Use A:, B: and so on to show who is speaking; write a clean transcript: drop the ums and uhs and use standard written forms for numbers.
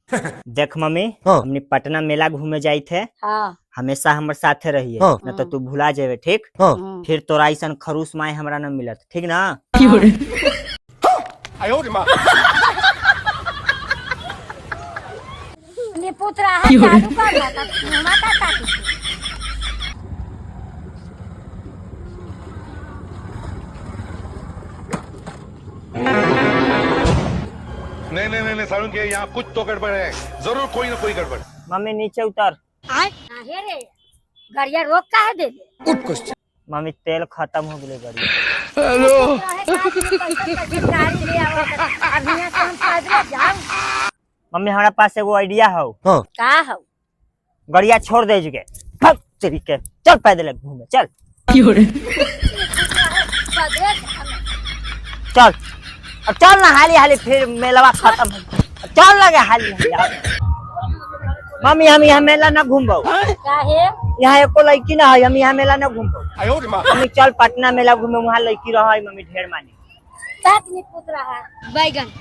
A: देख मम्मी,
B: हाँ।
A: हमने पटना मेला घूमे जाई थे।
C: हाँ
A: हमेशा हमर साथे रहिए,
B: हाँ।
A: न तो तू भुला जेबे, ठीक?
B: हाँ।
A: फिर तोरा ऐसा खरूस माए हमरा न मिलत, ठीक ना?
C: ये पुत्र है चालू कर रहा था माता का
D: नहीं नहीं नहीं सारुण के यहाँ कुछ तो गड़बड़ है, जरूर कोई ना कोई गड़बड़।
A: मम्मी नीचे उतर।
C: आए काहे रे गरिया रोक काहे दे दे
A: मम्मी तेल खत्म हो गए गाड़ी।
C: हेलो गाड़ी ले आओ अभी यहाँ से हम पैदल जाऊं
A: मम्मी हमारा पास एगो आइडिया हो।
B: हाँ।
C: का हो
A: गड़िया छोड़ दे जुगे, भग तेरी के, चल पैदल घूमे, चल
C: पैदल
A: चल। अब चल ना हाली हाली, फिर मेलवा खत्म हो। चल लगे हाली हाली। मम्मी हम यहाँ मेला न घूमबो,
C: काहे
A: यहाँ एको लड़की ना है, हम यहाँ मेला न घूमबो। मम्मी चल पटना मेला घूमे, वहाँ लड़की रहा है मम्मी ढेर मानी।
C: काटनी पुत्र है बैगन